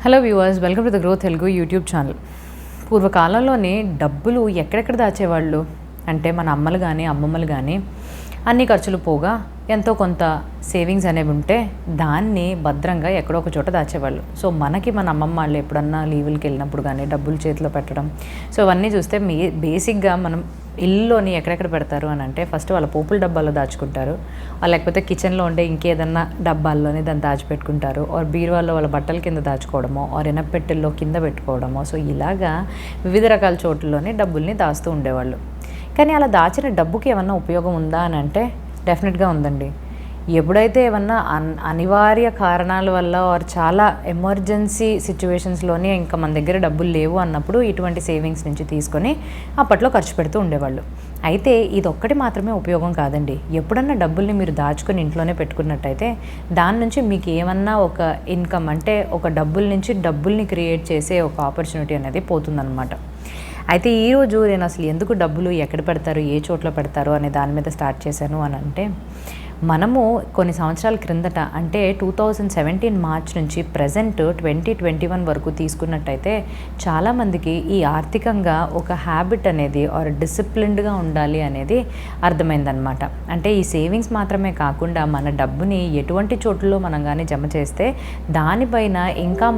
Hello viewers, welcome to the growth Telugu YouTube channel. పూర్వకాలంలోనే డబ్బులు ఎక్కడెక్కడ దాచేవాళ్ళు అంటే మన అమ్మలు కానీ అమ్మమ్మలు కానీ అన్ని ఖర్చులు పోగా ఎంతో కొంత సేవింగ్స్ అనేవి ఉంటే దాన్ని భద్రంగా ఎక్కడో ఒక చోట దాచేవాళ్ళు. సో మనకి మన అమ్మమ్మ వాళ్ళు ఎప్పుడన్నా లీవులకి వెళ్ళినప్పుడు కానీ డబ్బులు చేతిలో పెట్టడం, సో అవన్నీ చూస్తే బేసిక్గా మనం ఇల్లులోని ఎక్కడెక్కడ పెడతారు అని అంటే ఫస్ట్ వాళ్ళ పోపుల డబ్బాలో దాచుకుంటారు, లేకపోతే కిచెన్లో ఉండే ఇంకేదన్నా డబ్బాల్లోనే దాన్ని దాచిపెట్టుకుంటారు, ఆర్ బీరువాల్లో వాళ్ళ బట్టల కింద దాచుకోవడమో, ఆర్ ఎనపెట్టెల్లో కింద పెట్టుకోవడమో. సో ఇలాగా వివిధ రకాల చోట్లలోనే డబ్బుల్ని దాస్తూ ఉండేవాళ్ళు. కానీ అలా దాచిన డబ్బుకి ఏమన్నా ఉపయోగం ఉందా అని అంటే డెఫినెట్గా ఉందండి. ఎప్పుడైతే ఏమన్నా అనివార్య కారణాల వల్ల ఆర్ చాలా ఎమర్జెన్సీ సిచ్యువేషన్స్లోనే ఇంకా మన దగ్గర డబ్బులు లేవు అన్నప్పుడు ఇటువంటి సేవింగ్స్ నుంచి తీసుకొని అప్పట్లో ఖర్చు పెడుతూ ఉండేవాళ్ళు. అయితే ఇది ఒక్కటి మాత్రమే ఉపయోగం కాదండి. ఎప్పుడన్నా డబ్బుల్ని మీరు దాచుకొని ఇంట్లోనే పెట్టుకున్నట్టయితే దాని నుంచి మీకు ఏమన్నా ఒక ఇన్కమ్ అంటే ఒక డబ్బుల నుంచి డబ్బుల్ని క్రియేట్ చేసే ఒక ఆపర్చునిటీ అనేది పోతుందన్నమాట. అయితే ఈరోజు నేను అసలు ఎందుకు డబ్బులు ఎక్కడ పెడతారు, ఏ చోట్ల పెడతారు అనే దాని మీద స్టార్ట్ చేశాను అని అంటే, మనము కొన్ని సంవత్సరాల క్రిందట అంటే 2017 మార్చ్ నుంచి ప్రజెంట్ 2021 వరకు తీసుకున్నట్టయితే చాలామందికి ఈ ఆర్థికంగా ఒక హ్యాబిట్ అనేది ఆర్ డిసిప్లిన్డ్గా ఉండాలి అనేది అర్థమైందనమాట. అంటే ఈ సేవింగ్స్ మాత్రమే కాకుండా మన డబ్బుని ఎటువంటి చోట్లలో మనం కానీ జమ చేస్తే దానిపైన ఇంకా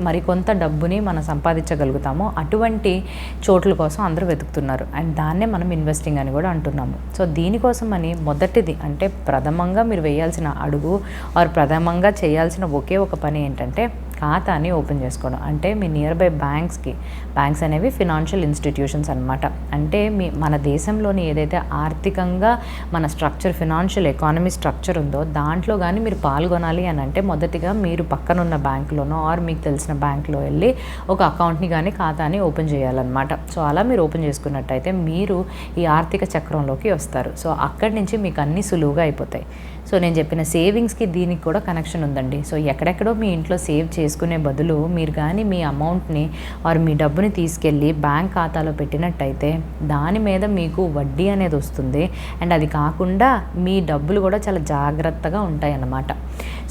మరికొంత డబ్బుని మనం సంపాదించగలుగుతామో అటువంటి చోట్ల కోసం అందరూ వెతుకుతున్నారు. అండ్ దాన్నే మనం ఇన్వెస్టింగ్ అని కూడా అంటున్నాము. సో దీనికోసం అని మొదటిది అంటే ప్రథమంగా మీరు వేయాల్సిన అడుగు ఆర్ ప్రథమంగా చేయాల్సిన ఒకే ఒక పని ఏంటంటే ఖాతాని ఓపెన్ చేసుకోవడం. అంటే మీ నియర్ బై బ్యాంక్స్ అనేవి ఫినాన్షియల్ ఇన్స్టిట్యూషన్స్ అనమాట. అంటే మన దేశంలోని ఏదైతే ఆర్థికంగా మన స్ట్రక్చర్ ఫినాన్షియల్ ఎకానమీ స్ట్రక్చర్ ఉందో దాంట్లో కానీ మీరు పాల్గొనాలి అని అంటే మొదటిగా మీరు పక్కనున్న బ్యాంకులోనో ఆర్ మీకు తెలిసిన బ్యాంకులో వెళ్ళి ఒక అకౌంట్ని కానీ ఖాతాని ఓపెన్ చేయాలన్నమాట. సో అలా మీరు ఓపెన్ చేసుకున్నట్టయితే మీరు ఈ ఆర్థిక చక్రంలోకి వస్తారు. సో అక్కడి నుంచి మీకు అన్నీ సులువుగా అయిపోతాయి. సో నేను చెప్పిన సేవింగ్స్కి దీనికి కూడా కనెక్షన్ ఉందండి. సో ఎక్కడెక్కడో మీ ఇంట్లో సేవ్ చేసుకునే బదులు మీరు కానీ మీ అమౌంట్ని ఆర్ మీ డబ్బుని తీసుకెళ్ళి బ్యాంక్ ఖాతాలో పెట్టినట్టయితే దాని మీద మీకు వడ్డీ అనేది వస్తుంది. అండ్ అది కాకుండా మీ డబ్బులు కూడా చాలా జాగ్రత్తగా ఉంటాయి అన్నమాట.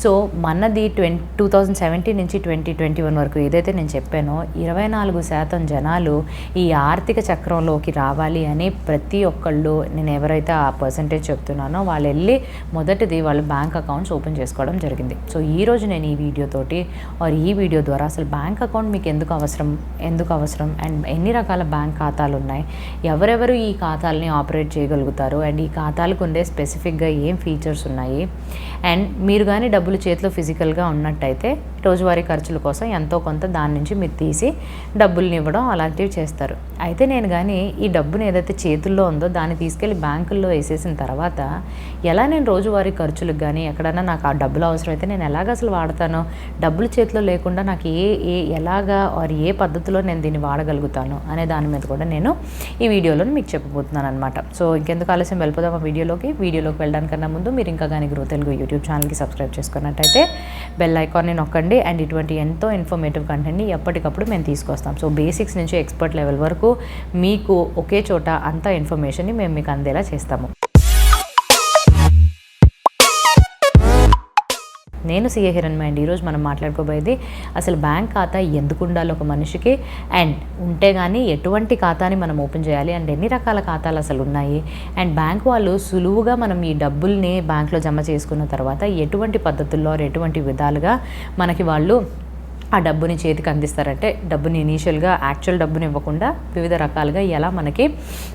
సో మనది 2017 నుంచి 2021 వరకు ఏదైతే నేను చెప్పానో 24% జనాలు ఈ ఆర్థిక చక్రంలోకి రావాలి అని ప్రతి ఒక్కళ్ళు, నేను ఎవరైతే ఆ పర్సంటేజ్ చెప్తున్నానో వాళ్ళు వెళ్ళి మొదటిది వాళ్ళ బ్యాంక్ అకౌంట్స్ ఓపెన్ చేసుకోవడం జరిగింది. సో ఈరోజు నేను ఈ వీడియో ద్వారా అసలు బ్యాంక్ అకౌంట్ మీకు ఎందుకు అవసరం అండ్ ఎన్ని రకాల బ్యాంక్ ఖాతాలు ఉన్నాయి, ఎవరెవరు ఈ ఖాతాలని ఆపరేట్ చేయగలుగుతారు, అండ్ ఈ ఖాతాలకు ఉండే స్పెసిఫిక్గా ఏం ఫీచర్స్ ఉన్నాయి, అండ్ మీరు కానీ డబ్బులు చేతిలో ఫిజికల్గా ఉన్నట్టయితే రోజువారీ ఖర్చుల కోసం ఎంతో కొంత దాని నుంచి మీరు తీసి డబ్బుల్ని ఇవ్వడం అలాంటివి చేస్తారు. అయితే నేను కానీ ఈ డబ్బుని ఏదైతే చేతుల్లో ఉందో దాన్ని తీసుకెళ్ళి బ్యాంకుల్లో వేసేసిన తర్వాత ఎలా నేను రోజువారీ ఖర్చులకు కానీ ఎక్కడన్నా నాకు ఆ డబ్బులు అవసరం అయితే నేను ఎలాగ అసలు వాడతానో, డబ్బులు చేతిలో లేకుండా నాకు ఎలాగా ఆర్ ఏ పద్ధతిలో నేను దీన్ని వాడగలుగుతాను అనే దాని మీద కూడా నేను ఈ వీడియోలో మీకు చెప్పబోతున్నాను అనమాట. సో ఇంకెందుకు ఆలస్యం వెళ్ళిపోదాం ఆ వీడియోలోకి వెళ్ళడానికన్నా ముందు మీరు ఇంకా కానీ గ్రో తెలుగు యూట్యూబ్ ఛానల్కి సబ్స్క్రైబ్ చేసుకున్నట్టయితే బెల్ ఐకాన్ని నొక్కండి. అండ్ ఇటువంటి ఎంతో ఇన్ఫర్మేటివ్ కంటెంట్ని ఎప్పటికప్పుడు మేము తీసుకొస్తాం. సో బేసిక్స్ నుంచి ఎక్స్పర్ట్ లెవెల్ వరకు మీకు ఒకే చోట అంత ఇన్ఫర్మేషన్ని మేము మీకు అందేలా చేస్తాము. నేను సిఏ హిరణ్మయి అండి. ఈరోజు మనం మాట్లాడుకోబోయేది అసలు బ్యాంక్ ఖాతా ఎందుకు ఉండాలి ఒక మనిషికి, అండ్ ఉంటే కానీ ఎటువంటి ఖాతాని మనం ఓపెన్ చేయాలి, అండ్ ఎన్ని రకాల ఖాతాలు అసలు ఉన్నాయి, అండ్ బ్యాంక్ వాళ్ళు సులువుగా మనం ఈ డబ్బుల్ని బ్యాంక్లో జమ చేసుకున్న తర్వాత ఎటువంటి పద్ధతుల్లో ఎటువంటి విధాలుగా మనకి వాళ్ళు ఆ డబ్బుని చేతికి అందిస్తారంటే డబ్బుని ఇనీషియల్గా యాక్చువల్ డబ్బుని ఇవ్వకుండా వివిధ రకాలుగా ఎలా మనకి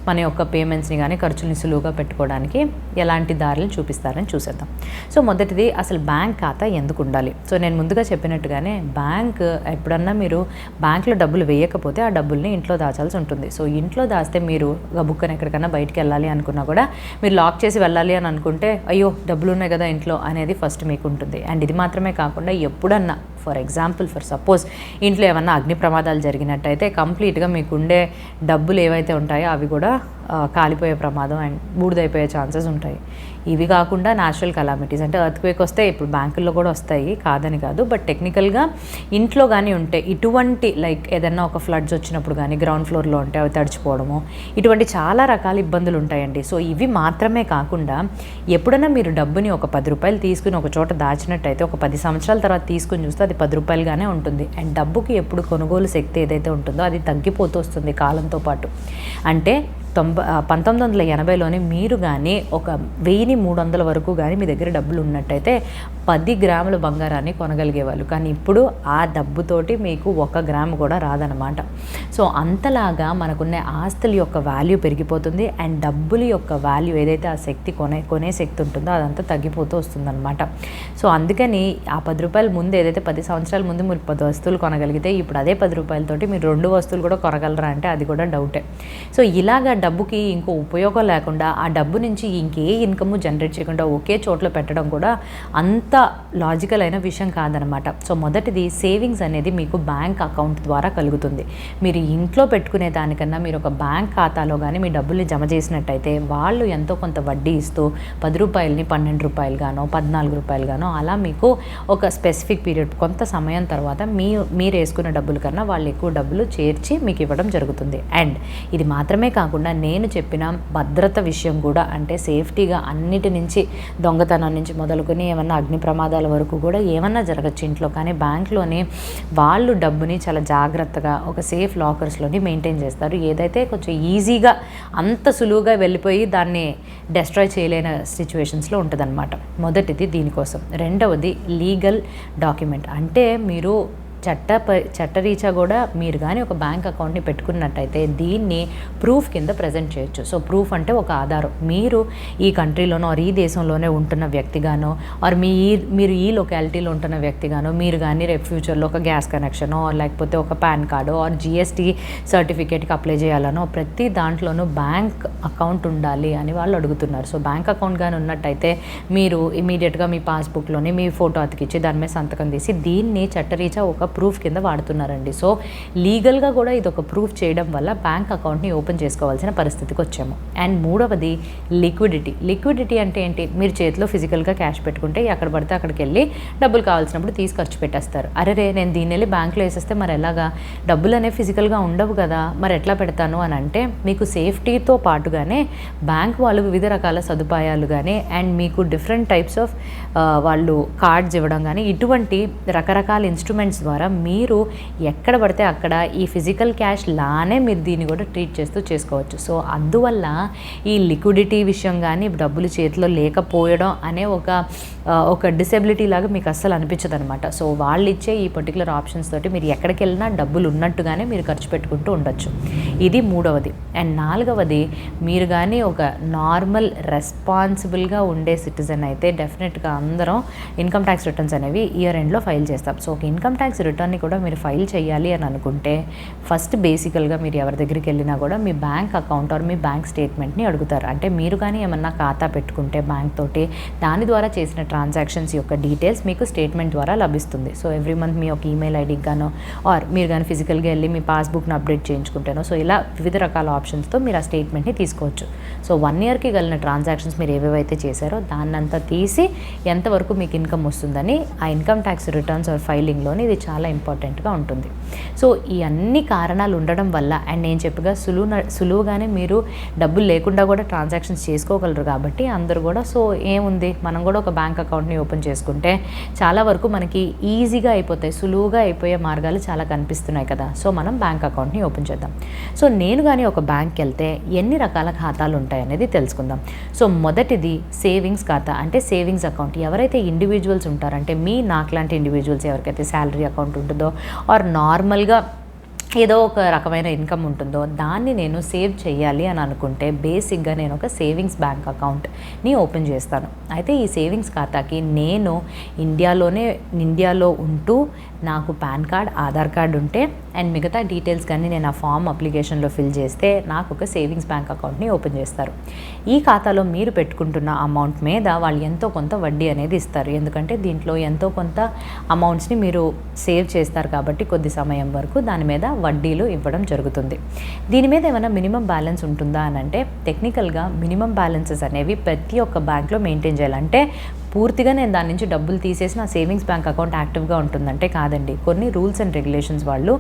మన యొక్క పేమెంట్స్ని కానీ ఖర్చుల్ని సులువుగా పెట్టుకోవడానికి ఎలాంటి దారులు చూపిస్తారని చూసేద్దాం. సో మొదటిది అసలు బ్యాంక్ ఖాతా ఎందుకు ఉండాలి. సో నేను ముందుగా చెప్పినట్టుగానే బ్యాంక్ ఎప్పుడన్నా మీరు బ్యాంక్లో డబ్బులు వేయకపోతే ఆ డబ్బుల్ని ఇంట్లో దాచాల్సి ఉంటుంది. సో ఇంట్లో దాస్తే మీరు గబుక్కని ఎక్కడికన్నా బయటికి వెళ్ళాలి అనుకున్నా కూడా మీరు లాక్ చేసి వెళ్ళాలి అని అనుకుంటే అయ్యో డబ్బులు ఉన్నాయి కదా ఇంట్లో అనేది ఫస్ట్ మీకు ఉంటుంది. అండ్ ఇది మాత్రమే కాకుండా ఎప్పుడన్నా ఫర్ సపోజ్ ఇంట్లో ఏమన్నా అగ్ని ప్రమాదాలు జరిగినట్టయితే కంప్లీట్గా మీకుండే డబ్బులు ఏవైతే ఉంటాయో అవి కూడా కాలిపోయే ప్రమాదం అండ్ బూడిదైపోయే ఛాన్సెస్ ఉంటాయి. ఇవి కాకుండా న్యాచురల్ కలామిటీస్ అంటే ఎర్త్క్వేక్ వస్తే ఇప్పుడు బ్యాంకుల్లో కూడా వస్తాయి, కాదని కాదు. బట్ టెక్నికల్గా ఇంట్లో కానీ ఉంటే ఇటువంటి లైక్ ఏదన్నా ఒక ఫ్లడ్స్ వచ్చినప్పుడు కానీ గ్రౌండ్ ఫ్లోర్లో ఉంటే అవి తడిచిపోవడము, ఇటువంటి చాలా రకాల ఇబ్బందులు ఉంటాయండి. సో ఇవి మాత్రమే కాకుండా ఎప్పుడైనా మీరు డబ్బుని ఒక 10 రూపాయలు తీసుకుని ఒక చోట దాచినట్టయితే ఒక 10 సంవత్సరాల తర్వాత తీసుకుని చూస్తే అది 10 రూపాయలుగానే ఉంటుంది. అండ్ డబ్బుకి ఎప్పుడు కొనుగోలు శక్తి ఏదైతే ఉంటుందో అది తగ్గిపోతూ వస్తుంది కాలంతో పాటు. అంటే 1980లోనే మీరు కానీ ఒక 1300 వరకు కానీ మీ దగ్గర డబ్బులు ఉన్నట్టయితే 10 గ్రాముల బంగారాన్ని కొనగలిగేవాళ్ళు. కానీ ఇప్పుడు ఆ డబ్బుతోటి మీకు 1 గ్రాము కూడా రాదనమాట. సో అంతలాగా మనకున్న ఆస్తుల యొక్క వాల్యూ పెరిగిపోతుంది. అండ్ డబ్బుల యొక్క వాల్యూ ఏదైతే ఆ శక్తి కొనే శక్తి ఉంటుందో అదంతా తగ్గిపోతూ వస్తుందన్నమాట. సో అందుకని ఆ 10 రూపాయల ముందు ఏదైతే 10 సంవత్సరాల ముందు మీరు 10 వస్తువులు కొనగలిగితే ఇప్పుడు అదే 10 రూపాయలతోటి మీరు 2 వస్తువులు కూడా కొనగలరా అంటే అది కూడా డౌటే. సో ఇలాగా డబ్బుకి ఇంకో ఉపయోగం లేకుండా ఆ డబ్బు నుంచి ఇంకే ఇన్కమ్ జనరేట్ చేయకుండా ఒకే చోట్ల పెట్టడం కూడా అంత లాజికల్ అయిన విషయం కాదనమాట. సో మొదటిది సేవింగ్స్ అనేది మీకు బ్యాంక్ అకౌంట్ ద్వారా కలుగుతుంది. మీరు ఇంట్లో పెట్టుకునే దానికన్నా మీరు ఒక బ్యాంక్ ఖాతాలో కానీ మీ డబ్బుల్ని జమ చేసినట్టయితే వాళ్ళు ఎంతో కొంత వడ్డీ ఇస్తూ 10 రూపాయలని 12 రూపాయలుగానో 14 రూపాయలుగానో అలా మీకు ఒక స్పెసిఫిక్ పీరియడ్ కొంత సమయం తర్వాత మీరు వేసుకున్న డబ్బుల కన్నా వాళ్ళు ఎక్కువ డబ్బులు చేర్చి మీకు ఇవ్వడం జరుగుతుంది. అండ్ ఇది మాత్రమే కాకుండా నేను చెప్పిన భద్రత విషయం కూడా, అంటే సేఫ్టీగా అన్నిటి నుంచి దొంగతనం నుంచి మొదలుకొని ఏమన్నా అగ్ని ప్రమాదాల వరకు కూడా ఏమన్నా జరగచ్చు ఇంట్లో. కానీ బ్యాంక్లోనే వాళ్ళు డబ్బుని చాలా జాగ్రత్తగా ఒక సేఫ్ లాకర్స్లోని మెయింటైన్ చేస్తారు. ఏదైతే కొంచెం ఈజీగా అంత సులువుగా వెళ్ళిపోయి దాన్ని డెస్ట్రాయ్ చేయలేని సిచ్యువేషన్స్లో ఉంటుందన్నమాట. మొదటిది దీనికోసం. రెండవది లీగల్ డాక్యుమెంట్. అంటే మీరు చట్టరీత్యా కూడా మీరు కానీ ఒక బ్యాంక్ అకౌంట్ని పెట్టుకున్నట్టయితే దీన్ని ప్రూఫ్ కింద ప్రజెంట్ చేయొచ్చు. సో ప్రూఫ్ అంటే ఒక ఆధారం. మీరు ఈ కంట్రీలోనో ఆర్ ఈ దేశంలోనే ఉంటున్న వ్యక్తిగానో ఆర్ మీరు ఈ లొకాలిటీలో ఉంటున్న వ్యక్తిగానో మీరు కానీ రేపు ఫ్యూచర్లో ఒక గ్యాస్ కనెక్షనో లేకపోతే ఒక పాన్ కార్డో ఆర్ జిఎస్టీ సర్టిఫికేట్కి అప్లై చేయాలనో ప్రతి దాంట్లోనూ బ్యాంక్ అకౌంట్ ఉండాలి అని వాళ్ళు అడుగుతున్నారు. సో బ్యాంక్ అకౌంట్ కానీ ఉన్నట్టయితే మీరు ఇమీడియట్గా మీ పాస్బుక్లోని మీ ఫోటో అతికిచ్చి దాని మీద సంతకం తీసి దీన్ని చట్టరీత్యా ఒక ప్రూఫ్ కింద వాడుతున్నారండి. సో లీగల్గా కూడా ఇది ఒక ప్రూఫ్ చేయడం వల్ల బ్యాంక్ అకౌంట్ని ఓపెన్ చేసుకోవాల్సిన పరిస్థితికి వచ్చాము. అండ్ మూడవది లిక్విడిటీ అంటే ఏంటి? మీరు చేతిలో ఫిజికల్గా క్యాష్ పెట్టుకుంటే ఎక్కడ పడితే అక్కడికి వెళ్ళి డబ్బులు కావాల్సినప్పుడు తీసి ఖర్చు పెట్టేస్తారు. అరే నేను దీన్ని వెళ్ళి బ్యాంక్లో వేసేస్తే మరి ఎలాగా, డబ్బులు అనేవి ఫిజికల్గా ఉండవు కదా, మరి ఎట్లా పెడతాను అని అంటే మీకు సేఫ్టీతో పాటుగానే బ్యాంక్ వాళ్ళు వివిధ రకాల సదుపాయాలు కానీ అండ్ మీకు డిఫరెంట్ టైప్స్ ఆఫ్ వాళ్ళు కార్డ్స్ ఇవ్వడం కానీ ఇటువంటి రకరకాల ఇన్స్ట్రుమెంట్స్ ద్వారా మీరు ఎక్కడ పడితే అక్కడ ఈ ఫిజికల్ క్యాష్ లానే మీరు దీన్ని కూడా ట్రీట్ చేస్తూ చేసుకోవచ్చు. సో అందువల్ల ఈ లిక్విడిటీ విషయం కానీ డబ్బులు చేతిలో లేకపోయడం అనే ఒక డిసెబిలిటీ లాగా మీకు అస్సలు అనిపించదు అనమాట. సో వాళ్ళు ఇచ్చే ఈ పర్టికులర్ ఆప్షన్స్ తోటి మీరు ఎక్కడికి వెళ్ళినా డబ్బులు ఉన్నట్టుగానే మీరు ఖర్చు పెట్టుకుంటూ ఉండొచ్చు. ఇది మూడవది. అండ్ నాలుగవది, మీరు కానీ ఒక నార్మల్ రెస్పాన్సిబుల్గా ఉండే సిటిజన్ అయితే డెఫినెట్గా అందరం ఇన్కమ్ ట్యాక్స్ రిటర్న్స్ అనేవి ఇయర్ ఎండ్లో ఫైల్ చేస్తాం. సో ఒక ఇన్కమ్ ట్యాక్స్ రిటర్న్ని కూడా మీరు ఫైల్ చేయాలి అని అనుకుంటే ఫస్ట్ బేసికల్గా మీరు ఎవరి దగ్గరికి వెళ్ళినా కూడా మీ బ్యాంక్ అకౌంట్ ఆర్ మీ బ్యాంక్ స్టేట్మెంట్ని అడుగుతారు. అంటే మీరు కానీ ఏమన్నా ఖాతా పెట్టుకుంటే బ్యాంక్ తోటి దాని ద్వారా చేసిన ట్రాన్సాక్షన్స్ యొక్క డీటెయిల్స్ మీకు స్టేట్మెంట్ ద్వారా లభిస్తుంది. సో ఎవ్రీ మంత్ మీ ఒక ఈమెయిల్ ఐడికి గానో ఆర్ మీరు కానీ ఫిజికల్గా వెళ్ళి మీ పాస్బుక్ని అప్డేట్ చేయించుకుంటానో సో ఇలా వివిధ రకాల ఆప్షన్స్తో మీరు ఆ స్టేట్మెంట్ని తీసుకోవచ్చు. సో 1 ఇయర్కి కలిగిన ట్రాన్సాక్షన్స్ మీరు ఏవేవైతే చేశారో దాన్నంతా తీసి ఎంతవరకు మీకు ఇన్కమ్ వస్తుందని ఆ ఇన్కమ్ ట్యాక్స్ రిటర్న్స్ ఆర్ ఫైలింగ్లోని ఇది చాలా ఇంపార్టెంట్గా ఉంటుంది. సో ఈ అన్ని కారణాలు ఉండడం వల్ల అండ్ నేను చెప్పగా సులువుగానే మీరు డబ్బులు లేకుండా కూడా ట్రాన్సాక్షన్స్ చేసుకోగలరు కాబట్టి అందరూ కూడా సో ఏముంది మనం కూడా ఒక బ్యాంక్ అకౌంట్ని ఓపెన్ చేసుకుంటే చాలా వరకు మనకి ఈజీగా అయిపోతాయి, సులువుగా అయిపోయే మార్గాలు చాలా కనిపిస్తున్నాయి కదా. సో మనం బ్యాంక్ అకౌంట్ని ఓపెన్ చేద్దాం. సో నేను కానీ ఒక బ్యాంక్కి వెళ్తే ఎన్ని రకాల ఖాతాలు ఉంటాయి అనేది తెలుసుకుందాం. సో మొదటిది సేవింగ్స్ ఖాతా, అంటే సేవింగ్స్ అకౌంట్. ఎవరైతే ఇండివిజువల్స్ ఉంటారంటే నాకులాంటి ఇండివిజువల్స్ ఎవరికైతే శాలరీ అకౌంట్ ఉంటుందో ఆర్ నార్మల్గా ఏదో ఒక రకమైన ఇన్కమ్ ఉంటుందో దాన్ని నేను సేవ్ చేయాలి అని అనుకుంటే బేసిక్గా నేను ఒక సేవింగ్స్ బ్యాంక్ అకౌంట్ని ఓపెన్ చేస్తాను. అయితే ఈ సేవింగ్స్ ఖాతాకి నేను ఇండియాలో ఉంటూ నాకు పాన్ కార్డ్, ఆధార్ కార్డ్ ఉంటే అండ్ మిగతా డీటెయిల్స్ కానీ నేను ఆ ఫామ్ అప్లికేషన్లో ఫిల్ చేస్తే నాకు ఒక సేవింగ్స్ బ్యాంక్ అకౌంట్ని ఓపెన్ చేస్తారు. ఈ ఖాతాలో మీరు పెట్టుకుంటున్న అమౌంట్ మీద వాళ్ళు ఎంతో కొంత వడ్డీ అనేది ఇస్తారు. ఎందుకంటే దీంట్లో ఎంతో కొంత అమౌంట్స్ని మీరు సేవ్ చేస్తారు కాబట్టి కొద్ది సమయం వరకు దాని మీద వడ్డీలు ఇవ్వడం జరుగుతుంది. దీని మీద ఏమైనా మినిమం బ్యాలెన్స్ ఉంటుందా అని అంటే టెక్నికల్గా మినిమం బ్యాలెన్సెస్ అనేవి ప్రతి ఒక్క బ్యాంక్లో మెయింటైన్ చేయాలంటే పూర్తిగా నేను దాని నుంచి డబ్బులు తీసేసి నా సేవింగ్స్ బ్యాంక్ అకౌంట్ యాక్టివ్గా ఉంటుందంటే కాదండి. కొన్ని రూల్స్ అండ్ రెగ్యులేషన్స్ వాళ్ళు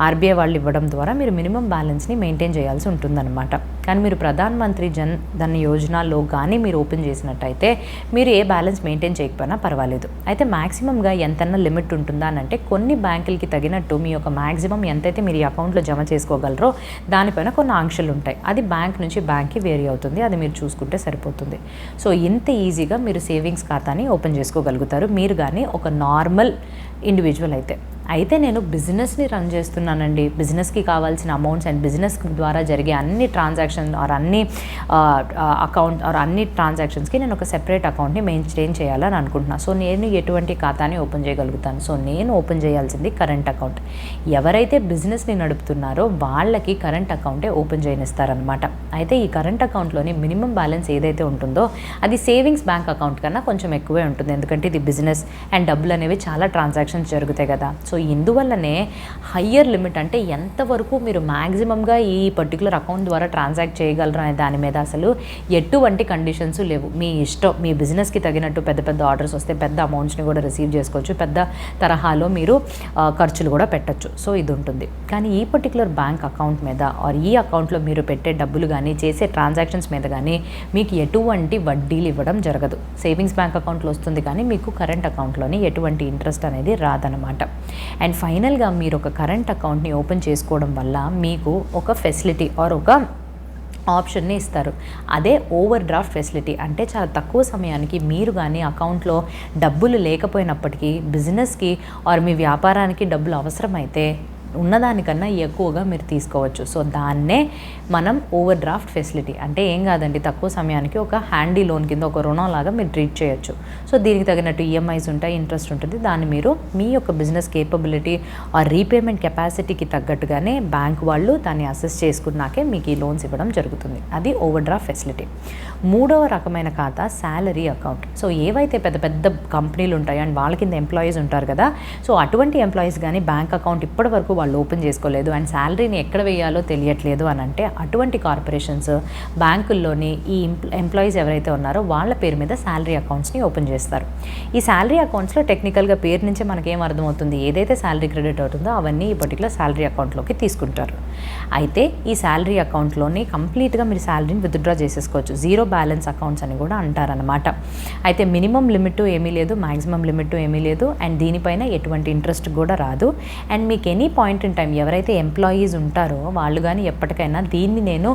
ఆర్బీఐ వాళ్ళు ఇవ్వడం ద్వారా మీరు మినిమం బ్యాలెన్స్ని మెయింటైన్ చేయాల్సి ఉంటుందన్నమాట. కానీ మీరు ప్రధాన్ మంత్రి జన్ ధన్ యోజనలో కానీ మీరు ఓపెన్ చేసినట్టయితే మీరు ఏ బ్యాలెన్స్ మెయింటైన్ చేయకపోయినా పర్వాలేదు. అయితే మ్యాక్సిమంగా ఎంతన్నా లిమిట్ ఉంటుందా అని అంటే కొన్ని బ్యాంకులకి తగినట్టు మీ యొక్క మ్యాక్సిమం ఎంతైతే మీరు ఈ అకౌంట్లో జమ చేసుకోగలరో దానిపైన కొన్ని ఆంక్షలు ఉంటాయి. అది బ్యాంక్ నుంచి బ్యాంక్కి వేరీ అవుతుంది. అది మీరు చూసుకుంటే సరిపోతుంది. సో ఇంత ఈజీగా మీరు సేవింగ్స్ ఖాతాని ఓపెన్ చేసుకోగలుగుతారు మీరు కానీ ఒక నార్మల్ ఇండివిజువల్ అయితే నేను బిజినెస్ని రన్ చేస్తున్నానండి. బిజినెస్కి కావాల్సిన అమౌంట్స్ అండ్ బిజినెస్ ద్వారా జరిగే అన్ని ట్రాన్సాక్షన్ ఆర్ అన్ని అకౌంట్ ఆర్ అన్ని ట్రాన్సాక్షన్స్కి నేను ఒక సెపరేట్ అకౌంట్ని మెయింటైన్ చేయాలని అనుకుంటున్నాను. సో నేను ఎటువంటి ఖాతాని ఓపెన్ చేయగలుగుతాను? సో నేను ఓపెన్ చేయాల్సింది కరెంట్ అకౌంట్. ఎవరైతే బిజినెస్ని నడుపుతున్నారో వాళ్ళకి కరెంట్ అకౌంటే ఓపెన్ చేయనిస్తారనమాట. అయితే ఈ కరెంట్ అకౌంట్లోని మినిమం బ్యాలెన్స్ ఏదైతే ఉంటుందో అది సేవింగ్స్ బ్యాంక్ అకౌంట్ కన్నా కొంచెం ఎక్కువే ఉంటుంది. ఎందుకంటే ఇది బిజినెస్ అండ్ డబ్బులు అనేవి చాలా ట్రాన్సాక్షన్స్ జరుగుతాయి కదా. సో ఇందువల్లనే హయ్యర్ లిమిట్ అంటే ఎంతవరకు మీరు మ్యాక్సిమంగా ఈ పర్టికులర్ అకౌంట్ ద్వారా ట్రాన్సాక్ట్ చేయగలరు అనే దాని మీద అసలు ఎటువంటి కండిషన్స్ లేవు. మీ ఇష్టం. మీ బిజినెస్కి తగినట్టు పెద్ద పెద్ద ఆర్డర్స్ వస్తే పెద్ద అమౌంట్స్ని కూడా రిసీవ్ చేసుకోవచ్చు. పెద్ద తరహాలో మీరు ఖర్చులు కూడా పెట్టచ్చు. సో ఇది ఉంటుంది. కానీ ఈ పర్టికులర్ బ్యాంక్ అకౌంట్ మీద ఆర్ ఈ అకౌంట్లో మీరు పెట్టే డబ్బులు కానీ చేసే ట్రాన్సాక్షన్స్ మీద కానీ మీకు ఎటువంటి వడ్డీలు ఇవ్వడం జరగదు. సేవింగ్స్ బ్యాంక్ అకౌంట్లో వస్తుంది కానీ మీకు కరెంట్ అకౌంట్లోని ఎటువంటి ఇంట్రెస్ట్ అనేది రాదనమాట. అండ్ ఫైనల్గా మీరు ఒక కరెంట్ అకౌంట్ని ఓపెన్ చేసుకోవడం వల్ల మీకు ఒక ఫెసిలిటీ ఆర్ ఒక ఆప్షన్ని ఇస్తారు. అదే ఓవర్ డ్రాఫ్ట్ ఫెసిలిటీ. అంటే చాలా తక్కువ సమయానికి మీరు కానీ అకౌంట్లో డబ్బులు లేకపోయినప్పటికీ బిజినెస్కి ఆర్ మీ వ్యాపారానికి డబ్బులు అవసరమైతే ఉన్నదానికన్నా ఎక్కువగా మీరు తీసుకోవచ్చు. సో దాన్నే మనం ఓవర్ డ్రాఫ్ట్ ఫెసిలిటీ అంటే ఏం కాదండి, తక్కువ సమయానికి ఒక హ్యాండీ లోన్ కింద ఒక రుణం లాగా మీరు ట్రీట్ చేయొచ్చు. సో దీనికి తగినట్టు ఈఎంఐస్ ఉంటాయి, ఇంట్రెస్ట్ ఉంటుంది. దాన్ని మీరు మీ యొక్క బిజినెస్ కేపబిలిటీ ఆ రీపేమెంట్ కెపాసిటీకి తగ్గట్టుగానే బ్యాంక్ వాళ్ళు దాన్ని అసెస్ చేసుకున్నాకే మీకు ఈ లోన్స్ ఇవ్వడం జరుగుతుంది. అది ఓవర్ డ్రాఫ్ట్ ఫెసిలిటీ. మూడవ రకమైన ఖాతా శాలరీ అకౌంట్. సో ఏవైతే పెద్ద పెద్ద కంపెనీలు ఉంటాయో అండ్ వాళ్ళ కింద ఎంప్లాయీస్ ఉంటారు కదా, సో అటువంటి ఎంప్లాయీస్ కానీ బ్యాంక్ అకౌంట్ ఇప్పటి వరకు వాళ్ళు ఓపెన్ చేసుకోలేదు అండ్ శాలరీని ఎక్కడ వేయాలో తెలియట్లేదు అని అంటే అటువంటి కార్పొరేషన్స్ బ్యాంకుల్లోని ఈ ఎంప్లాయీస్ ఎవరైతే ఉన్నారో వాళ్ళ పేరు మీద శాలరీ అకౌంట్స్ని ఓపెన్ చేస్తారు. ఈ శాలరీ అకౌంట్స్లో టెక్నికల్గా పేరు నుంచే మనకేం అర్థమవుతుంది, ఏదైతే శాలరీ క్రెడిట్ అవుతుందో అవన్నీ ఈ పర్టికులర్ శాలరీ అకౌంట్లోకి తీసుకుంటారు. అయితే ఈ శాలరీ అకౌంట్లోని కంప్లీట్గా మీరు శాలరీని విత్డ్రా చేసేసుకోవచ్చు. జీరో బ్యాలెన్స్ అకౌంట్స్ అని కూడా అంటారనమాట. అయితే మినిమం లిమిట్ ఏమీ లేదు, మ్యాక్సిమం లిమిట్ ఏమీ లేదు అండ్ దీనిపైన ఎటువంటి ఇంట్రెస్ట్ కూడా రాదు. అండ్ మీకు ఎనీ పాయింట్ ఇన్ టైం ఎవరైతే ఎంప్లాయీస్ ఉంటారో వాళ్ళు కానీ ఎప్పటికైనా దీన్ని నేను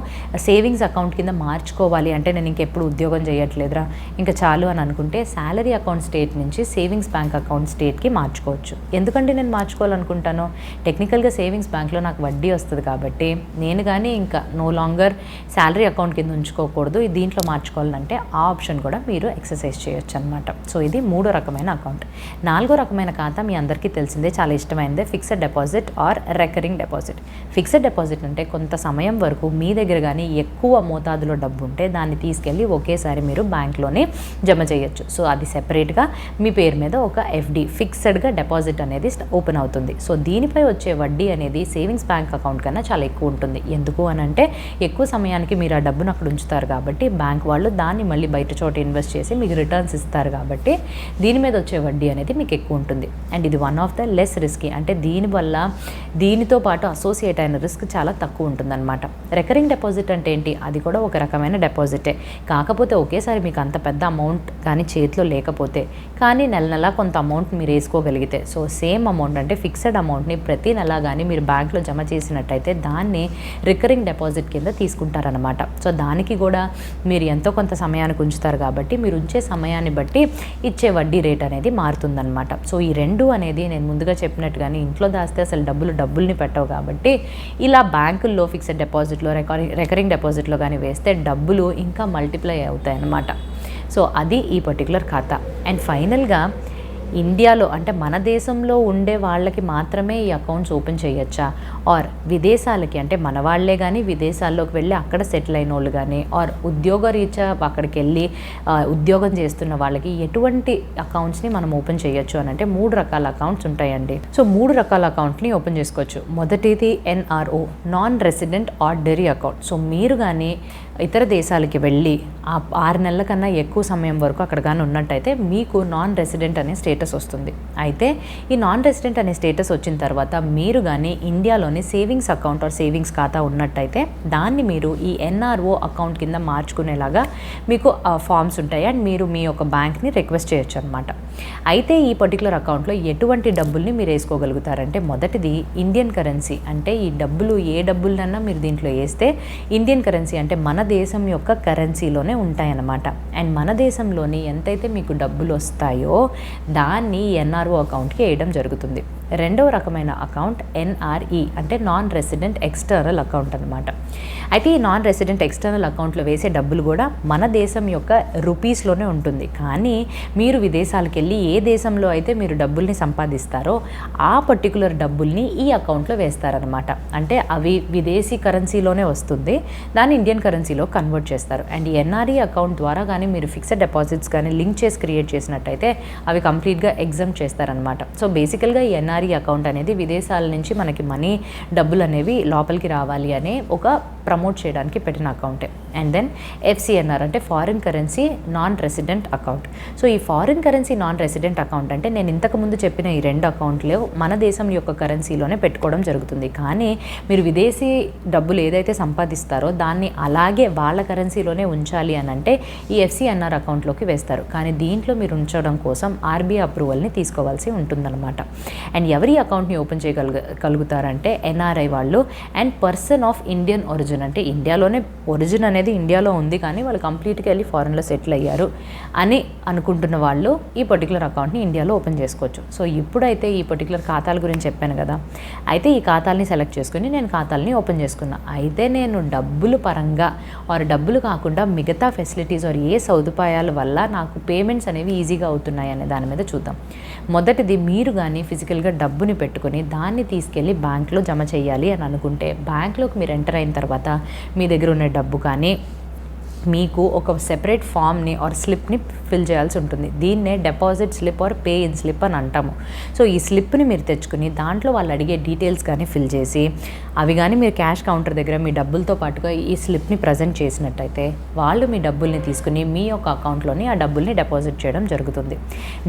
సేవింగ్స్ అకౌంట్ కింద మార్చుకోవాలి అంటే నేను ఇంకెప్పుడు ఉద్యోగం చేయట్లేదురా ఇంకా చాలు అని అనుకుంటే శాలరీ అకౌంట్ స్టేట్ నుంచి సేవింగ్స్ బ్యాంక్ అకౌంట్ స్టేట్కి మార్చుకోవచ్చు. ఎందుకంటే నేను మార్చుకోవాలనుకుంటాను, టెక్నికల్గా సేవింగ్స్ బ్యాంక్లో నాకు వడ్డీ వస్తుంది కాబట్టి నేను కానీ ఇంకా నో లాంగర్ శాలరీ అకౌంట్ కింద ఉంచుకోకూడదు, దీంట్లో మార్చుకోవాలంటే ఆ ఆప్షన్ కూడా మీరు ఎక్సర్సైజ్ చేయొచ్చు అనమాట. సో ఇది మూడో రకమైన అకౌంట్. నాలుగో రకమైన ఖాతా మీ అందరికీ తెలిసిందే, చాలా ఇష్టమైనదే, fixed deposit or recurring deposit. Fixed deposit అంటే కొంత సమయం వరకు మీ దగ్గర కానీ ఎక్కువ మోతాదులో డబ్బు ఉంటే దాన్ని తీసుకెళ్ళి ఒకేసారి మీరు బ్యాంక్లోనే జమ చేయొచ్చు. సో అది సెపరేట్గా మీ పేరు మీద ఒక ఎఫ్డి ఫిక్స్డ్గా డిపాజిట్ అనేది ఓపెన్ అవుతుంది. సో దీనిపై వచ్చే వడ్డీ అనేది సేవింగ్స్ బ్యాంక్ అకౌంట్ కన్నా చాలా ఎక్కువ ఉంటుంది. ఎందుకు అని అంటే ఎక్కువ సమయానికి మీరు ఆ డబ్బును అక్కడ ఉంచుతారు కాబట్టి బ్యాంక్ వాళ్ళు దాన్ని మళ్ళీ బయట చోట ఇన్వెస్ట్ చేసి మీకు రిటర్న్స్ ఇస్తారు కాబట్టి దీని మీద వచ్చే వడ్డీ అనేది మీకు ఎక్కువ ఉంటుంది. అండ్ ఇది one of the less risky, అంటే దీనివల్ల దీనితో పాటు అసోసియేట్ అయిన రిస్క్ చాలా తక్కువ ఉంటుందన్నమాట. రికరింగ్ డిపాజిట్ అంటే ఏంటి, అది కూడా ఒక రకమైన డిపాజిటే, కాకపోతే ఒకేసారి మీకు అంత పెద్ద అమౌంట్ కానీ చేతిలో లేకపోతే కానీ నెల నెల కొంత అమౌంట్ మీరు వేసుకోగలిగితే, సో సేమ్ అమౌంట్ అంటే ఫిక్స్డ్ అమౌంట్ని ప్రతి నెల కానీ మీరు బ్యాంక్లో జమ చేసినట్టయితే దాన్ని రికరింగ్ డిపాజిట్ కింద తీసుకుంటారనమాట. సో దానికి కూడా మీరు ఎంతో కొంత సమయానికి ఉంచుతారు కాబట్టి మీరు ఉంచే సమయాన్ని బట్టి ఇచ్చే వడ్డీ రేట్ అనేది మారుతుందన్నమాట. సో ఈ రెండు అనేది నేను ముందుగా చెప్పినట్టుగానే ఇంట్లో దాస్తే అసలు డబ్బుల్ని పెట్టవు కాబట్టి ఇలా బ్యాంకుల్లో ఫిక్స్డ్ డిపాజిట్లో రికరింగ్ డిపాజిట్లో కానీ వేస్తే డబ్బులు ఇంకా మల్టిప్లై అవుతాయి అన్నమాట. సో అది ఈ పర్టికులర్ ఖాతా. అండ్ ఫైనల్గా ఇండియాలో అంటే మన దేశంలో ఉండే వాళ్ళకి మాత్రమే ఈ అకౌంట్స్ ఓపెన్ చేయొచ్చా, ఆర్ విదేశాలకి అంటే మన వాళ్ళే కానీ విదేశాల్లోకి వెళ్ళి అక్కడ సెటిల్ అయిన వాళ్ళు కానీ, ఆర్ ఉద్యోగరీత్యా అక్కడికి వెళ్ళి ఉద్యోగం చేస్తున్న వాళ్ళకి ఎటువంటి అకౌంట్స్ని మనం ఓపెన్ చేయొచ్చు అని అంటే 3 రకాల అకౌంట్స్ ఉంటాయండి. సో 3 రకాల అకౌంట్ని ఓపెన్ చేసుకోవచ్చు. మొదటిది NRO, non resident ordinary account. So మీరు కానీ ఇతర దేశాలకి వెళ్ళి ఆ 6 నెలల కన్నా ఎక్కువ సమయం వరకు అక్కడ కానీ ఉన్నట్టయితే మీకు నాన్ రెసిడెంట్ అనే స్టేటస్ వస్తుంది. అయితే ఈ నాన్ రెసిడెంట్ అనే స్టేటస్ వచ్చిన తర్వాత మీరు కానీ ఇండియాలోని సేవింగ్స్ అకౌంట్ ఆర్ సేవింగ్స్ ఖాతా ఉన్నట్టయితే దాన్ని మీరు ఈ NRO అకౌంట్ కింద మార్చుకునేలాగా మీకు ఫామ్స్ ఉంటాయి అండ్ మీరు మీ యొక్క బ్యాంక్ని రిక్వెస్ట్ చేయొచ్చు అనమాట. అయితే ఈ పర్టికులర్ అకౌంట్లో ఎటువంటి డబ్బుల్ని మీరు వేసుకోగలుగుతారంటే మొదటిది ఇండియన్ కరెన్సీ. అంటే ఈ డబ్బులు ఏ డబ్బులన్నా మీరు దీంట్లో వేస్తే ఇండియన్ కరెన్సీ అంటే మన దేశం యొక్క కరెన్సీలోనే ఉంటాయన్నమాట. అండ్ మన దేశంలోని ఎంతైతే మీకు డబ్బులు వస్తాయో దాన్ని NRO అకౌంట్కి వేయడం జరుగుతుంది. రెండవ రకమైన అకౌంట్ NRE అంటే నాన్ రెసిడెంట్ ఎక్స్టర్నల్ అకౌంట్ అనమాట. అయితే ఈ నాన్ రెసిడెంట్ ఎక్స్టర్నల్ అకౌంట్లో వేసే డబ్బులు కూడా మన దేశం యొక్క రూపీస్లోనే ఉంటుంది. కానీ మీరు విదేశాలకు వెళ్ళి ఏ దేశంలో అయితే మీరు డబ్బుల్ని సంపాదిస్తారో ఆ పర్టికులర్ డబ్బుల్ని ఈ అకౌంట్లో వేస్తారనమాట. అంటే అవి విదేశీ కరెన్సీలోనే వస్తుంది, దాన్ని ఇండియన్ కరెన్సీలో కన్వర్ట్ చేస్తారు. అండ్ ఈ NRE అకౌంట్ ద్వారా కానీ మీరు ఫిక్స్డ్ డిపాజిట్స్ కానీ లింక్ చేసి క్రియేట్ చేసినట్టయితే అవి కంప్లీట్గా ఎగ్జామ్ చేస్తారనమాట. సో బేసికల్గా ఈ NRE అకౌంట్ అనేది విదేశాల నుంచి మనకి మనీ డబ్బులు అనేవి లోపలికి రావాలి అనే ఒక ప్రమోట్ చేయడానికి పెట్టిన అకౌంటే. అండ్ దెన్ FCNR అంటే foreign currency non resident account. So ఈ foreign currency non resident account అంటే నేను ఇంతకుముందు చెప్పిన ఈ 2 అకౌంట్లు మన దేశం యొక్క కరెన్సీలోనే పెట్టుకోవడం జరుగుతుంది. కానీ మీరు విదేశీ డబ్బులు ఏదైతే సంపాదిస్తారో దాన్ని అలాగే వాళ్ళ కరెన్సీలోనే ఉంచాలి అని అంటే ఈ FCNR అకౌంట్లోకి వేస్తారు. కానీ దీంట్లో మీరు ఉంచడం కోసం RBI అప్రూవల్ని తీసుకోవాల్సి ఉంటుందన్నమాట. అండ్ ఎవరి అకౌంట్ని ఓపెన్ చేయగలుగుతారంటే NRI వాళ్ళు and person of Indian origin. అంటే ఇండియాలోనే ఒరిజిన్ అనేది ఇండియాలో ఉంది కానీ వాళ్ళు కంప్లీట్గా వెళ్ళి ఫారెన్లో సెటిల్ అయ్యారు అని అనుకుంటున్న వాళ్ళు ఈ పర్టికులర్ అకౌంట్ని ఇండియాలో ఓపెన్ చేసుకోవచ్చు. సో ఇప్పుడైతే ఈ పర్టికులర్ ఖాతాల గురించి చెప్పాను కదా, అయితే ఈ ఖాతాలని సెలెక్ట్ చేసుకుని నేను ఖాతాలని ఓపెన్ చేసుకున్నా. అయితే నేను డబ్బులు పరంగా ఆర్ డబ్బులు కాకుండా మిగతా ఫెసిలిటీస్ ఆర్ ఏ సదుపాయాల వల్ల నాకు పేమెంట్స్ అనేవి ఈజీగా అవుతున్నాయి అనే దాని మీద చూద్దాం. మొదటిది మీరు కానీ ఫిజికల్గా డబ్బుని పెట్టుకొని దాన్ని తీసుకెళ్ళి బ్యాంక్లో జమ చేయాలి అని అనుకుంటే బ్యాంక్లోకి మీరు ఎంటర్ అయిన తర్వాత మీ దగ్గర ఉన్న డబ్బు కానీ మీకు ఒక సెపరేట్ ఫామ్ని ఆర్ స్లిప్ని ఫిల్ చేయాల్సి ఉంటుంది. దీన్నే deposit slip or pay in slip అని అంటాము. సో ఈ స్లిప్ని మీరు తెచ్చుకుని దాంట్లో వాళ్ళు అడిగే డీటెయిల్స్ కానీ ఫిల్ చేసి అవి కానీ మీరు క్యాష్ కౌంటర్ దగ్గర మీ డబ్బులతో పాటుగా ఈ స్లిప్ని ప్రజెంట్ చేసినట్టయితే వాళ్ళు మీ డబ్బుల్ని తీసుకుని మీ యొక్క అకౌంట్లోని ఆ డబ్బుల్ని డిపాజిట్ చేయడం జరుగుతుంది.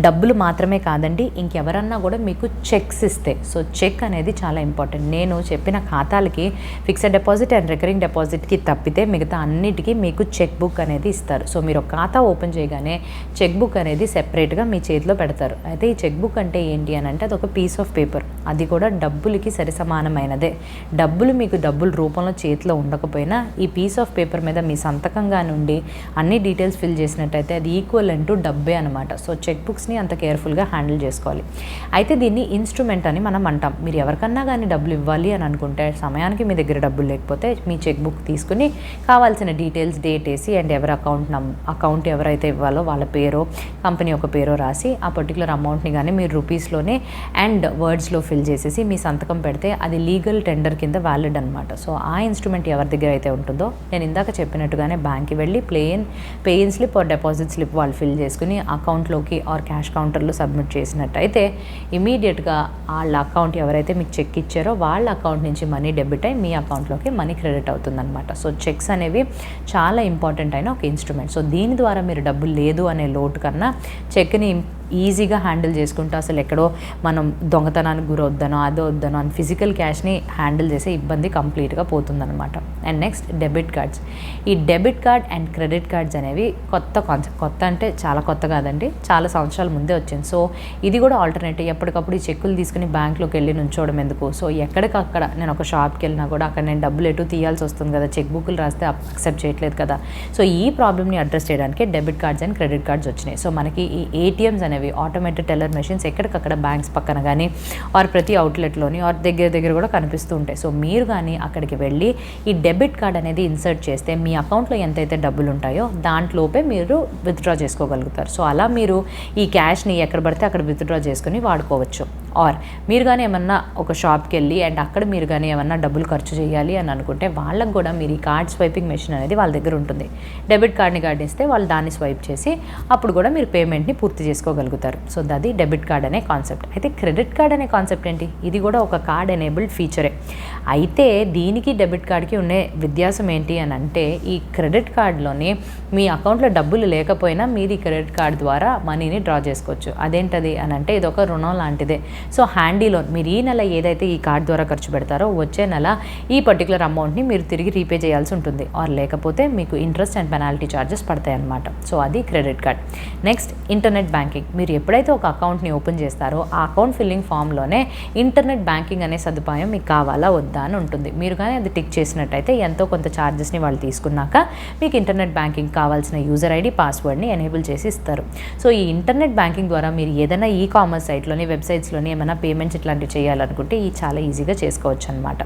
డబ్బులు మాత్రమే కాదండి, ఇంకెవరన్నా కూడా మీకు చెక్స్ ఇస్తే, సో చెక్ అనేది చాలా ఇంపార్టెంట్. నేను చెప్పిన ఖాతాలకి ఫిక్స్డ్ డిపాజిట్ అండ్ రికరింగ్ డిపాజిట్కి తప్పితే మిగతా అన్నిటికీ మీకు చెక్ బుక్ అనేది ఇస్తారు. సో మీరు ఒక ఖాతా ఓపెన్ చేయగానే చెక్ బుక్ అనేది సెపరేట్గా మీ చేతిలో పెడతారు. అయితే ఈ చెక్ బుక్ అంటే ఏంటి అని అంటే అదొక పీస్ ఆఫ్ పేపర్, అది కూడా డబ్బులకి సరిసమానమైనదే. డబ్బులు మీకు డబ్బుల రూపంలో చేతిలో ఉండకపోయినా ఈ పీస్ ఆఫ్ పేపర్ మీద మీ సంతకంగా నుండి అన్ని డీటెయిల్స్ ఫిల్ చేసినట్టయితే అది ఈక్వల్ టు డబ్బే అనమాట. సో చెక్ బుక్స్ని అంత కేర్ఫుల్గా హ్యాండిల్ చేసుకోవాలి. అయితే దీన్ని ఇన్స్ట్రుమెంట్ అని మనం అంటాం. మీరు ఎవరికన్నా కానీ డబ్బులు ఇవ్వాలి అని అనుకుంటే సమయానికి మీ దగ్గర డబ్బులు లేకపోతే మీ చెక్ బుక్ తీసుకుని కావాల్సిన డీటెయిల్స్ డేట్ వేసి అండ్ ఎవరి అకౌంట్ ఎవరైతే ఇవ్వాలో వాళ్ళ పేరో కంపెనీ యొక్క పేరో రాసి ఆ పర్టికులర్ అమౌంట్ని కానీ మీరు రూపీస్లోనే అండ్ వర్డ్స్లో ఫిల్ చేసేసి మీ సంతకం పెడితే అది లీగల్ టెండర్ కింద వ్యాలిడ్ అనమాట. సో ఆ ఇన్స్ట్రుమెంట్ ఎవరి దగ్గర అయితే ఉంటుందో నేను ఇందాక చెప్పినట్టుగానే బ్యాంక్కి వెళ్ళి pay in slip or deposit slip వాళ్ళు ఫిల్ చేసుకుని అకౌంట్లోకి ఆర్ క్యాష్ కౌంటర్లో సబ్మిట్ చేసినట్టయితే ఇమీడియట్గా వాళ్ళ అకౌంట్ ఎవరైతే మీకు చెక్ ఇచ్చారో వాళ్ళ అకౌంట్ నుంచి మనీ డెబిట్ అయ్యి మీ అకౌంట్లోకి మనీ క్రెడిట్ అవుతుందన్నమాట. సో చెక్స్ అనేవి చాలా ఇంపార్టెంట్ అయిన ఒక ఇన్స్ట్రుమెంట్. సో దీని ద్వారా మీరు డబ్బులు లేదు అనే లోటు కన్నా చెక్ని ఈజీగా హ్యాండిల్ చేసుకుంటూ అసలు ఎక్కడో మనం దొంగతనానికి గురవుద్దనో అదో వద్దనో అని ఫిజికల్ క్యాష్ని హ్యాండిల్ చేసే ఇబ్బంది కంప్లీట్గా పోతుందన్నమాట. And next debit cards. ఈ debit card and credit cards అనేవి కొత్త కాన్సెప్ట్. కొత్త అంటే చాలా కొత్త కాదండి, చాలా సంవత్సరాల ముందే వచ్చింది. సో ఇది కూడా ఆల్టర్నేటివ్. ఎప్పటికప్పుడు ఈ చెక్కులు తీసుకుని బ్యాంక్లోకి వెళ్ళి నుంచోవడం ఎందుకు? సో ఎక్కడికక్కడ నేను ఒక షాప్కి వెళ్ళినా కూడా అక్కడ నేను డబ్బులు ఎటు తీయాల్సి వస్తుంది కదా, చెక్ బుక్లు రాస్తే అక్సెప్ట్ చేయట్లేదు కదా. సో ఈ ప్రాబ్లమ్ని అడ్రస్ చేయడానికి debit cards and credit cards వచ్చినాయి. సో మనకి ఈ ATMs అనేవి అనేవి ఆటోమేటెడ్ టెల్లర్ మెషిన్స్ ఎక్కడికక్కడ బ్యాంక్స్ పక్కన కానీ ఆర్ ప్రతి అవుట్లెట్లోని ఆర్ దగ్గర కూడా కనిపిస్తూ ఉంటాయి. సో మీరు కానీ అక్కడికి వెళ్ళి ఈ డెబిట్ కార్డ్ అనేది ఇన్సర్ట్ చేస్తే మీ అకౌంట్లో ఎంతైతే డబ్బులు ఉంటాయో దాంట్లోపే మీరు విత్డ్రా చేసుకోగలుగుతారు. సో అలా మీరు ఈ క్యాష్ని ఎక్కడ పడితే అక్కడ విత్డ్రా చేసుకుని వాడుకోవచ్చు. ఆర్ మీరు కానీ ఏమన్నా ఒక షాప్కి వెళ్ళి అండ్ అక్కడ మీరు కానీ ఏమన్నా డబ్బులు ఖర్చు చేయాలి అని అనుకుంటే వాళ్ళకు కూడా మీరు ఈ కార్డ్ స్వైపింగ్ మెషిన్ అనేది వాళ్ళ దగ్గర ఉంటుంది. డెబిట్ కార్డ్ని ఇస్తే వాళ్ళు దాన్ని స్వైప్ చేసి అప్పుడు కూడా మీరు పేమెంట్ని పూర్తి చేసుకోగలుగుతారు. సో అది డెబిట్ కార్డ్ అనే కాన్సెప్ట్. అయితే క్రెడిట్ కార్డ్ అనే కాన్సెప్ట్ ఏంటి? ఇది కూడా ఒక కార్డ్ ఎనేబుల్డ్ ఫీచరే. అయితే దీనికి డెబిట్ కార్డ్కి ఉండే వ్యత్యాసం ఏంటి అని అంటే ఈ క్రెడిట్ కార్డ్లోని మీ అకౌంట్లో డబ్బులు లేకపోయినా మీరు ఈ క్రెడిట్ కార్డ్ ద్వారా మనీని డ్రా చేసుకోవచ్చు. అదేంటది అని అంటే ఇది ఒక రుణం లాంటిదే. సో హ్యాండీ లోన్ మీరు ఈ నెల ఏదైతే ఈ కార్డ్ ద్వారా ఖర్చు పెడతారో వచ్చే నెల ఈ పర్టికులర్ అమౌంట్ని మీరు తిరిగి రీపే చేయాల్సి ఉంటుంది. ఆర్ లేకపోతే మీకు ఇంట్రెస్ట్ అండ్ పెనాల్టీ ఛార్జెస్ పడతాయి అన్నమాట. సో అది credit card. Next internet banking. మీరు ఎప్పుడైతే ఒక అకౌంట్ని ఓపెన్ చేస్తారో ఆ అకౌంట్ ఫిల్లింగ్ ఫామ్లోనే ఇంటర్నెట్ బ్యాంకింగ్ అనే సదుపాయం మీకు కావాలా వద్దా అని ఉంటుంది. మీరు కానీ అది టిక్ చేసినట్టయితే ఎంతో కొంత ఛార్జెస్ని వాళ్ళు తీసుకున్నాక మీకు ఇంటర్నెట్ బ్యాంకింగ్ కావాల్సిన యూజర్ ఐడి పాస్వర్డ్ని ఎనేబుల్ చేసి ఇస్తారు. సో ఈ ఇంటర్నెట్ బ్యాంకింగ్ ద్వారా మీరు ఏదైనా ఈ కామర్స్ సైట్లోని వెబ్సైట్స్లోని ఏమైనా పేమెంట్స్ ఇట్లాంటివి చేయాలనుకుంటే ఈ చాలా ఈజీగా చేసుకోవచ్చు అనమాట.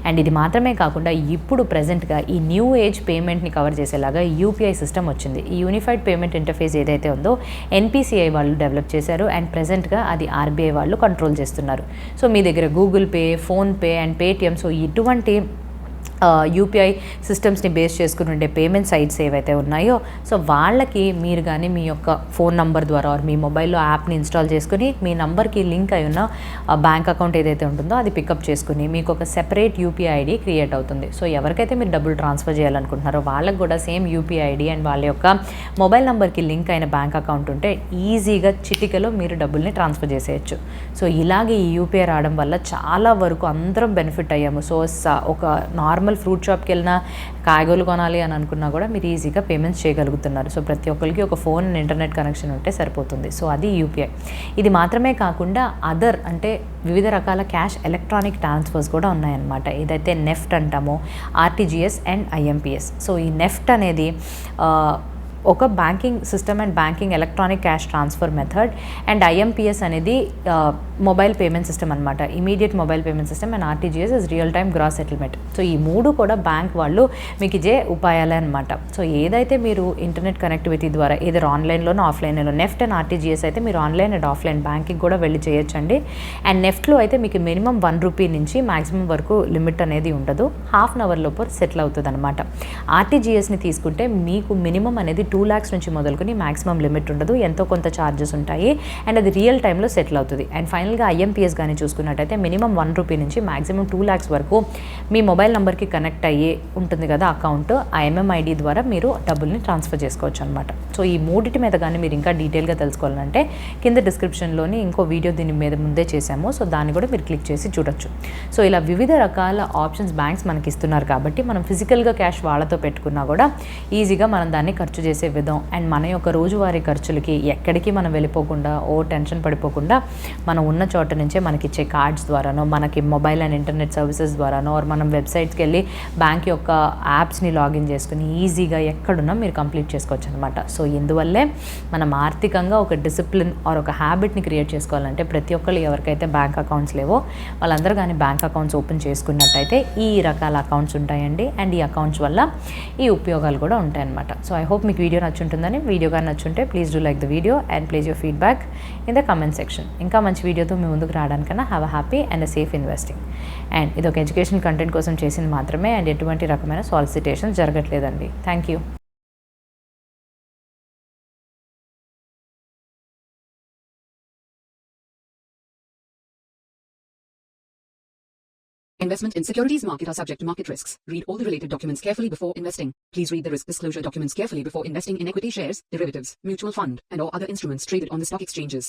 అండ్ ఇది మాత్రమే కాకుండా ఇప్పుడు ప్రజెంట్గా ఈ న్యూ ఏజ్ పేమెంట్ని కవర్ చేసేలాగా యూపీఐ సిస్టమ్ వచ్చింది. ఈ యూనిఫైడ్ పేమెంట్ ఇంటర్ఫేస్ ఏదైతే ఉందో ఎన్పిసిఐ వాళ్ళు డెవలప్ చేశారు అండ్ ప్రజెంట్గా అది ఆర్బీఐ వాళ్ళు కంట్రోల్ చేస్తున్నారు. సో మీ దగ్గర Google pay, PhonePe and Paytm so ఇటువంటి యూపీఐ సిస్టమ్స్ని బేస్ చేసుకుని ఉండే పేమెంట్ సైట్స్ ఏవైతే ఉన్నాయో సో వాళ్ళకి మీరు కానీ మీ యొక్క ఫోన్ నంబర్ ద్వారా మీ మొబైల్లో యాప్ని ఇన్స్టాల్ చేసుకుని మీ నంబర్కి లింక్ అయి ఉన్న బ్యాంక్ అకౌంట్ ఏదైతే ఉంటుందో అది పికప్ చేసుకుని మీకు ఒక సెపరేట్ యూపీఐ ఐడి క్రియేట్ అవుతుంది. సో ఎవరికైతే మీరు డబ్బులు ట్రాన్స్ఫర్ చేయాలనుకుంటున్నారో వాళ్ళకి కూడా సేమ్ యూపీఐ ఐడి అండ్ వాళ్ళ యొక్క మొబైల్ నెంబర్కి లింక్ అయిన బ్యాంక్ అకౌంట్ ఉంటే ఈజీగా చిటికలో మీరు డబ్బుల్ని ట్రాన్స్ఫర్ చేసేయచ్చు. సో ఇలాగే ఈ యూపీఐ రావడం వల్ల చాలా వరకు అందరం బెనిఫిట్ అయ్యాము. సో ఒక నార్మల్ ఫ్రూట్ షాప్కి వెళ్ళినా కాయగూరలు కొనాలి అని అనుకున్నా కూడా మీరు ఈజీగా పేమెంట్స్ చేయగలుగుతున్నారు. సో ప్రతి ఒక్కరికి ఒక ఫోన్ అండ్ ఇంటర్నెట్ కనెక్షన్ ఉంటే సరిపోతుంది. సో అది యూపీఐ. ఇది మాత్రమే కాకుండా అదర్ అంటే వివిధ రకాల క్యాష్ ఎలక్ట్రానిక్ ట్రాన్స్ఫర్స్ కూడా ఉన్నాయన్నమాట. ఏదైతే నెఫ్ట్ అంటామో ఆర్టీజీఎస్ అండ్ ఐఎంపీఎస్. సో ఈ నెఫ్ట్ అనేది ఒక banking system and banking electronic cash transfer method and IMPS అనేది మొబైల్ పేమెంట్ సిస్టమ్ అనమాట. Immediate mobile payment system and RTGS is real time gross settlement. So ఈ మూడు కూడా bank వాళ్ళు మీకు ఇచ్చే ఉపాయాలే అనమాట. సో ఏదైతే మీరు ఇంటర్నెట్ కనెక్టివిటీ ద్వారా ఏదో ఆన్లైన్లోనో ఆఫ్లైన్లో నెఫ్ట్ అండ్ ఆర్టీజీఎస్ అయితే మీరు ఆన్లైన్ అండ్ ఆఫ్లైన్ బ్యాంకింగ్ కూడా వెళ్ళి చేయొచ్చండి. అండ్ నెఫ్ట్లో అయితే మీకు మినిమం ₹1 నుంచి మ్యాక్సిమం వరకు లిమిట్ అనేది ఉండదు. హాఫ్ అన్ అవర్ లోపు సెటిల్ అవుతుంది అనమాట. ఆర్టీజీఎస్ని తీసుకుంటే మీకు మినిమం అనేది 2 lakhs నుంచి మొదలుకొని మ్యాక్సిమం లిమిట్ ఉండదు. ఎంతో కొంత ఛార్జెస్ ఉంటాయి అండ్ అది రియల్ టైంలో సెటిల్ అవుతుంది. అండ్ ఫైనల్గా ఐఎంపీఎస్ కానీ చూసుకున్నట్టయితే మినిమం ₹1 నుంచి మ్యాక్సిమం 2 lakhs వరకు మీ మొబైల్ నెంబర్కి కనెక్ట్ అయ్యే ఉంటుంది కదా అకౌంట్, ఆ ఎంఎంఐడి ద్వారా మీరు డబ్బుల్ని ట్రాన్స్ఫర్ చేసుకోవచ్చు అనమాట. సో ఈ మూడింటి మీద కానీ మీరు ఇంకా డీటెయిల్గా తెలుసుకోవాలంటే కింద డిస్క్రిప్షన్లోని ఇంకో వీడియో దీని మీద ముందే చేశాము. సో దాన్ని కూడా మీరు క్లిక్ చేసి చూడొచ్చు. సో ఇలా వివిధ రకాల ఆప్షన్స్ బ్యాంక్స్ మనకి ఇస్తున్నారు కాబట్టి మనం ఫిజికల్గా క్యాష్ వాళ్ళతో పెట్టుకున్నా కూడా ఈజీగా మనం దాన్ని ఖర్చు చేసే విధం అండ్ మన యొక్క రోజువారీ ఖర్చులకి ఎక్కడికి మనం వెళ్ళిపోకుండా టెన్షన్ పడిపోకుండా మనం ఉన్న చోట నుంచే మనకి ఇచ్చే కార్డ్స్ ద్వారానో మనకి మొబైల్ అండ్ ఇంటర్నెట్ సర్వీసెస్ ద్వారానో మనం వెబ్సైట్స్కి వెళ్ళి బ్యాంక్ యొక్క యాప్స్ని లాగిన్ చేసుకుని ఈజీగా ఎక్కడున్నా మీరు కంప్లీట్ చేసుకోవచ్చు అనమాట. సో ఇందువల్లే మనం ఆర్థికంగా ఒక డిసిప్లిన్ ఆర్ ఒక హ్యాబిట్ని క్రియేట్ చేసుకోవాలంటే ప్రతి ఒక్కళ్ళు ఎవరికైతే బ్యాంక్ అకౌంట్స్ లేవో వాళ్ళందరూ కానీ బ్యాంక్ అకౌంట్స్ ఓపెన్ చేసుకున్నట్టయితే ఈ రకాల అకౌంట్స్ ఉంటాయండి. అండ్ ఈ అకౌంట్స్ వల్ల ఈ ఉపయోగాలు కూడా ఉంటాయన్నమాట. సో ఐ హోప్ మీకు వీడియో నచ్చుంటుందని. వీడియో కానీ నచ్చుంటే please do like the video and please your feedback in the comment section. ఇంకా మంచి వీడియోతో మీ ముందుకు రావడానికన్నా have a happy and a safe investing. And ఇది ఒక ఎడ్యుకేషన్ కంటెంట్ కోసం చేసింది మాత్రమే అండ్ ఎటువంటి రకమైన సాలిసిటేషన్ జరగట్లేదండి. Thank you. Investment in securities market are subject to market risks. Read all the related documents carefully before investing. Please read the risk disclosure documents carefully before investing in equity shares, derivatives, mutual fund, and or other instruments traded on the stock exchanges.